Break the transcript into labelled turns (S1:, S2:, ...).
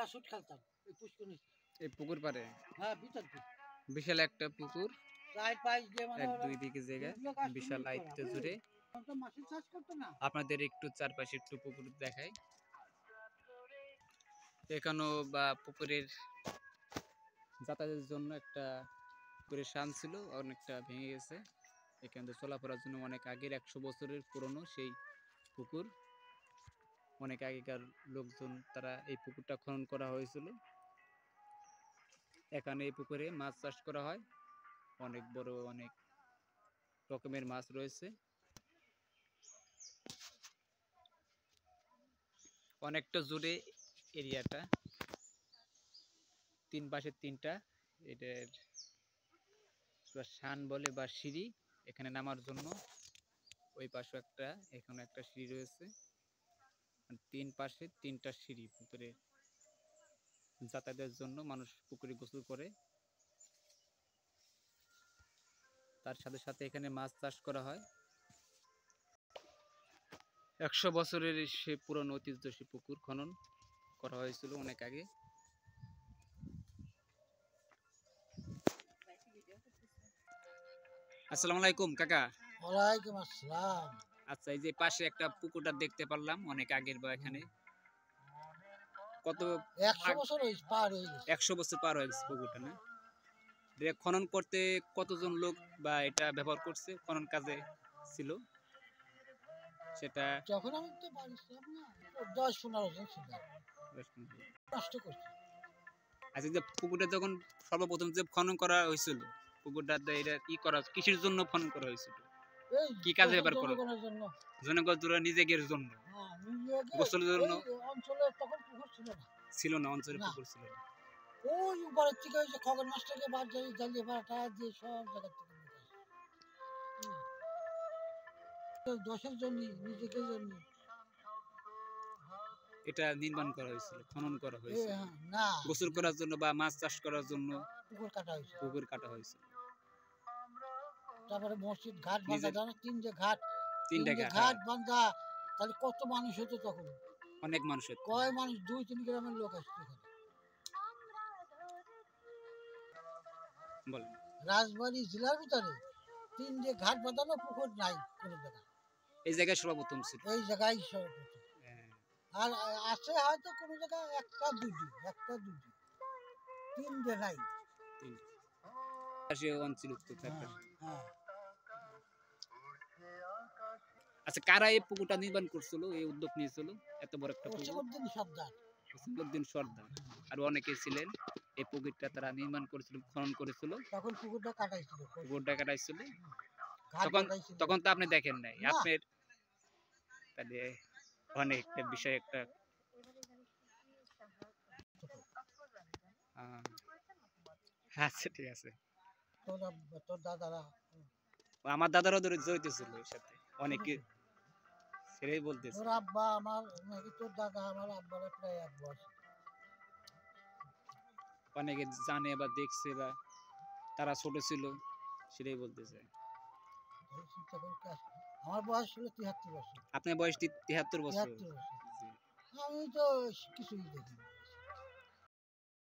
S1: Parachute খেলতাম এই পুষ্করণী
S2: এই পুকুর পাড়ে।
S1: হ্যাঁ ভিতর দিকে
S2: বিশাল একটা পুকুর,
S1: সাইড পাইস দিয়ে মানে
S2: এক দুই দিকে জায়গা, বিশাল আয়ত্ত জুড়ে।
S1: তো মাছের চাষ করতো না।
S2: আপনাদের একটু চারপাশে একটু পুকুর দেখাই। এখানেও বা পুকুরের যাতায়াতের জন্য একটা পুকুরের শান ছিল, অনেকটা ভেঙে গেছে। এখান থেকে চলাফেরার জন্য অনেক আগের 100 বছরের পুরনো সেই পুকুর। অনেক আগেকার লোকজন তারা এই পুকুরটা খনন করা হয়েছিল। এখানে এই পুকুরে মাছ চাষ করা হয়, অনেক বড় অনেক রকমের মাছ রয়েছে। অনেকটা জুড়ে এরিয়াটা, তিন পাশে তিনটা এটার শান বলে বা সিঁড়ি এখানে নামার জন্য। ওই পাশে একটা, এখানে একটা সিঁড়ি রয়েছে, তিন পাশে তিনটা সিঁড়ি। পুকুরে যাতায়াতের জন্য মানুষ পুকুরে গোসল করে। তার সাথে সাথে এখানে মাছ চাষ করা হয়। 100 বছরের সে পুরনো ঐতিহ্য, সে পুকুর খনন করা হয়েছিল অনেক আগে। আসসালামু আলাইকুম কাকা।
S1: ওয়ালাইকুম আসসালাম।
S2: আচ্ছা, এই যে পাশে একটা পুকুরটা দেখতে পারলাম অনেক আগের, বা এখানে কত
S1: 100 বছর পার হয়ে গেছে।
S2: 100 বছর পার হয়ে গেছে পুকুরটা, না? এটা খনন করতে কতজন লোক বা এটা ব্যবহার করছে, খনন কাজে ছিল সেটা?
S1: যখন আমি তো বাড়ি ছিলাম না, 10-15 জন ছিল, নষ্ট করছে।
S2: আচ্ছা, যে পুকুরটা যখন সর্বপ্রথম যে খনন করা হয়েছিল, পুকুরটা এটা কি করা, কিসের জন্য খনন করা হয়েছিল, কি কাজে ব্যবহার করা? জনগণ নিজেদের জন্য, গোসলের জন্য?
S1: অঞ্চলে তখন পুকুর ছিল না,
S2: ছিল না, অঞ্চলে পুকুর ছিল না।
S1: ওই উপরের থেকে ওই যে খগন মাস্টারকে বাদ জ্বালিয়ে ভাড়াটা দিয়ে সব জায়গা থেকে দশের জন্য, নিজেকে জন্য
S2: এটা নির্মাণ করা হয়েছিল, খনন করা হয়েছিল
S1: না,
S2: গোসল করার জন্য বা মাছ চাষ করার জন্য
S1: পুকুর কাটা হয়েছিল। তারপরে মসজিদ ঘাট বাঁধা, জানো, তিনটে ঘাট বাঁধা, তাহলে কত মানুষ হতো তখন?
S2: অনেক মানুষ হতো।
S1: কয় মানুষ, 2-3 গ্রামের লোক আসতো এখানে।
S2: বলেন,
S1: রাজবাড়ী জেলার ভিতরে 3টে ঘাট বাঁধানো, পুকুর নাই কোনো জায়গায়।
S2: এই জায়গায় সর্বপ্রথম ছিল,
S1: এই জায়গায় সর্বপ্রথম। আর আছে হয়তো কোনো জায়গায় একটা দুটি, 3টে নাই।
S2: আচ্ছা, কারা এই পুকুরটা নির্মাণ করছিল, এই উদ্যোগ নিয়েছিল এত বড় একটা পুকুর? ওসিমউদ্দিন সর্দার আর অনেকে ছিলেন। এই পুকুরটা তারা নির্মাণ করেছিল, খনন করেছিল,
S1: তখন পুকুরটা
S2: কাটাইছিল। তখন তো আপনি দেখেন নাই, আপনার তাহলে অনেক বিষয় একটা। আচ্ছা, ঠিক আছে।
S1: তোর দাদারা,
S2: আমার দাদারও জড়িত ছিল এর সাথে, অনেকে সেটাই বলতেছে।
S1: তোর আব্বা আমার নাকি তোর দাদা আমার আব্বার প্রায় এক বয়স।
S2: অনেকে জানে বা দেখছে বা তারা ছোট ছিল, সেটাই বলতেছে।
S1: আমার বয়স ছিল 73 বছর।
S2: আপনার বয়স 73 বছর?
S1: আমি তো কিছুই দেখিনি।